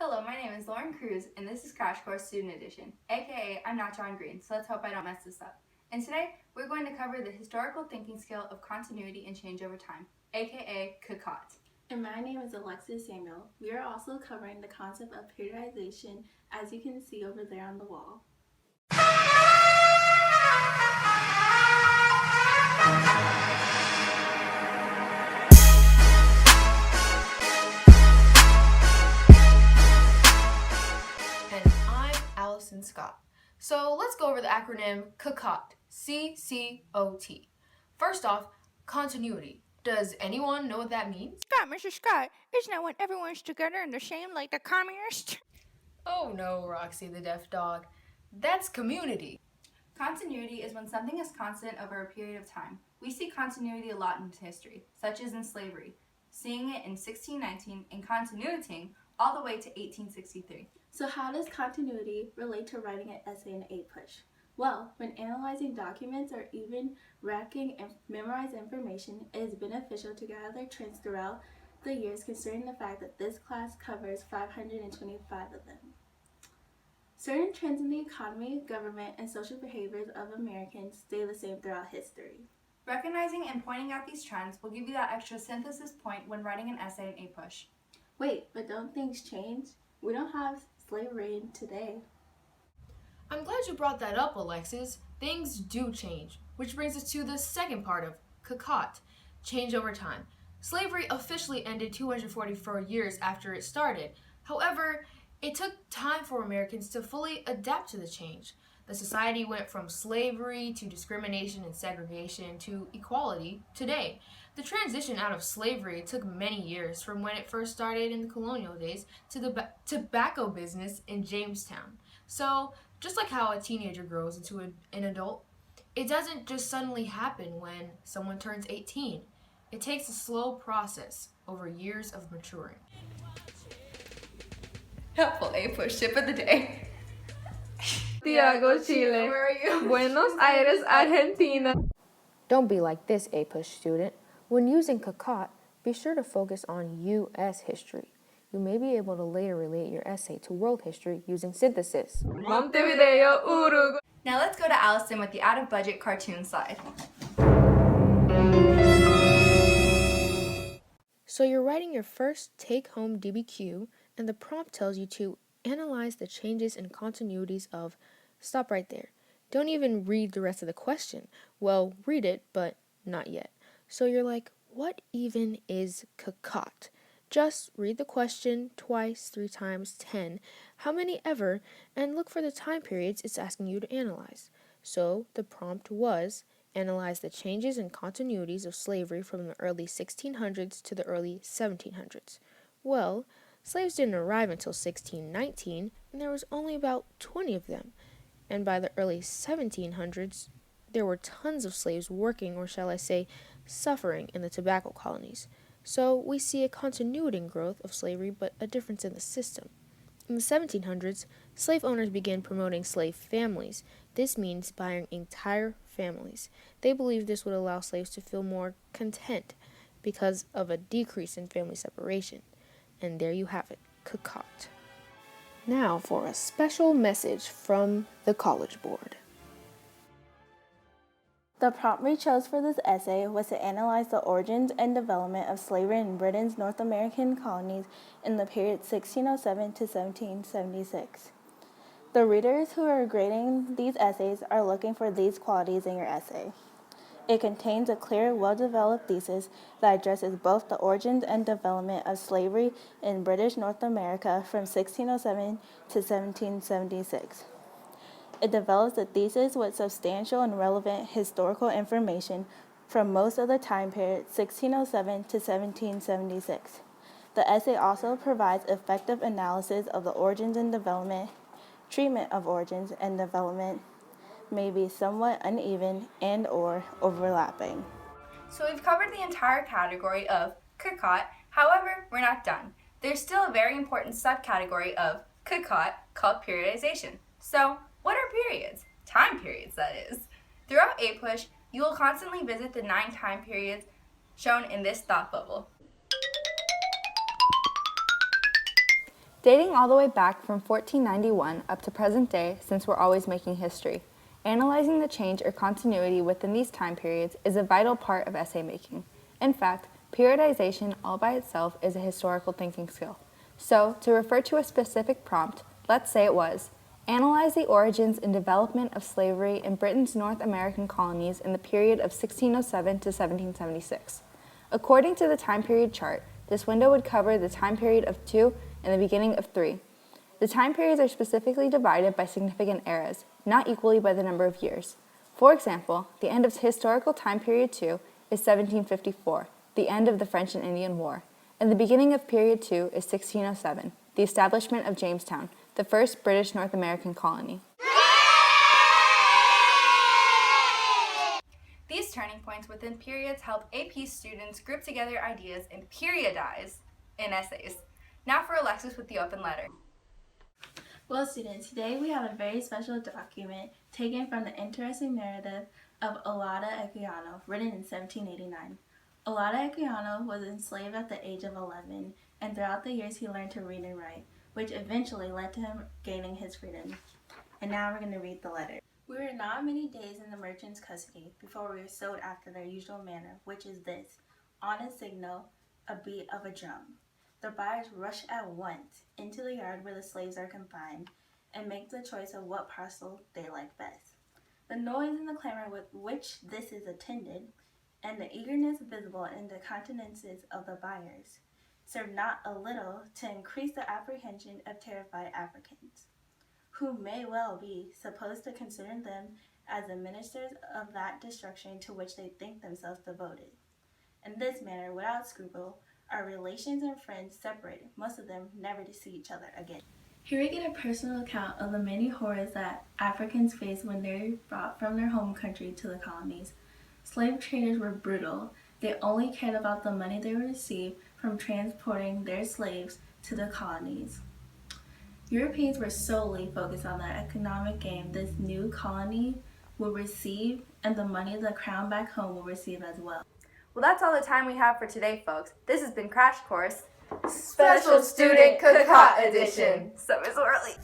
Hello, my name is Lauren Cruz, and this is Crash Course Student Edition, aka I'm not John Green, so let's hope I don't mess this up. And today, we're going to cover the historical thinking skill of continuity and change over time, aka CCOT. And my name is Alexis Samuel. We are also covering the concept of periodization, as you can see over there on the wall. And I'm Allison Scott. So let's go over the acronym CCOT, C-C-O-T. First off, continuity. Does anyone know what that means? Scott, Mr. Scott, isn't that when everyone's together and the same like the communists? Oh no, Roxy the deaf dog. That's community. Continuity is when something is constant over a period of time. We see continuity a lot in history, such as in slavery, seeing it in 1619 and continuing all the way to 1863. So how does continuity relate to writing an essay in APUSH? Well, when analyzing documents or even racking and memorized information, it is beneficial to gather trends throughout the years, considering the fact that this class covers 525 of them. Certain trends in the economy, government, and social behaviors of Americans stay the same throughout history. Recognizing and pointing out these trends will give you that extra synthesis point when writing an essay in APUSH. Wait, but don't things change? We don't have slavery in today. I'm glad you brought that up, Alexis. Things do change, which brings us to the second part of CCOT, change over time. Slavery officially ended 244 years after it started. However, it took time for Americans to fully adapt to the change. The society went from slavery to discrimination and segregation to equality today. The transition out of slavery took many years, from when it first started in the colonial days to the tobacco business in Jamestown. So, just like how a teenager grows into an adult, it doesn't just suddenly happen when someone turns 18. It takes a slow process over years of maturing. Helpful APUSH tip of the day. Santiago, Chile. Where are you? Buenos Aires, Argentina. Don't be like this APUSH student. When using CCOT, be sure to focus on U.S. history. You may be able to later relate your essay to world history using synthesis. Montevideo, Uruguay. Now let's go to Allison with the out-of-budget cartoon slide. So you're writing your first take-home DBQ, and the prompt tells you to analyze the changes and continuities of... Stop right there. Don't even read the rest of the question. Well, read it, but not yet. So you're like, what even is CCOT? Just read the question twice, 3 times, 10, how many ever, and look for the time periods it's asking you to analyze. So the prompt was, analyze the changes and continuities of slavery from the early 1600s to the early 1700s. Well, slaves didn't arrive until 1619, and there was only about 20 of them. And by the early 1700s, there were tons of slaves working, or shall I say, suffering in the tobacco colonies. So we see a continuity in growth of slavery, but a difference in the system. In the 1700s, slave owners began promoting slave families. This means buying entire families. They believed this would allow slaves to feel more content because of a decrease in family separation. And there you have it, CCOT. Now for a special message from the College Board. The prompt we chose for this essay was to analyze the origins and development of slavery in Britain's North American colonies in the period 1607 to 1776. The readers who are grading these essays are looking for these qualities in your essay. It contains a clear, well-developed thesis that addresses both the origins and development of slavery in British North America from 1607 to 1776. It develops a thesis with substantial and relevant historical information from most of the time period 1607 to 1776. The essay also provides effective analysis of the origins and development. Treatment of origins and development may be somewhat uneven and or overlapping. So we've covered the entire category of CCOT, however, we're not done. There's still a very important subcategory of CCOT called periodization. So, what are periods? Time periods, that is. Throughout APUSH, you will constantly visit the 9 time periods shown in this thought bubble. Dating all the way back from 1491 up to present day, since we're always making history, analyzing the change or continuity within these time periods is a vital part of essay making. In fact, periodization all by itself is a historical thinking skill. So, to refer to a specific prompt, let's say it was, analyze the origins and development of slavery in Britain's North American colonies in the period of 1607 to 1776. According to the time period chart, this window would cover the time period of 2 and the beginning of 3. The time periods are specifically divided by significant eras, not equally by the number of years. For example, the end of historical time period 2 is 1754, the end of the French and Indian War, and the beginning of period 2 is 1607, the establishment of Jamestown, the first British North American colony. These turning points within periods help AP students group together ideas and periodize in essays. Now for Alexis with the open letter. Well, students, today we have a very special document taken from the interesting narrative of Olaudah Equiano, written in 1789. Olaudah Equiano was enslaved at the age of 11, and throughout the years he learned to read and write, which eventually led to him gaining his freedom. And now we're going to read the letter. We were not many days in the merchant's custody before we were sold after their usual manner, which is this: on a signal, a beat of a drum. The buyers rush at once into the yard where the slaves are confined and make the choice of what parcel they like best. The noise and the clamor with which this is attended, and the eagerness visible in the countenances of the buyers, serve not a little to increase the apprehension of terrified Africans, who may well be supposed to consider them as the ministers of that destruction to which they think themselves devoted. In this manner, without scruple, our relations and friends separated, most of them never to see each other again. Here we get a personal account of the many horrors that Africans face when they're brought from their home country to the colonies. Slave traders were brutal. They only cared about the money they would receive from transporting their slaves to the colonies. Europeans were solely focused on the economic gain this new colony will receive, and the money the crown back home will receive as well. Well, that's all the time we have for today, folks. This has been Crash Course Special Student CCOT Edition. Summer's early.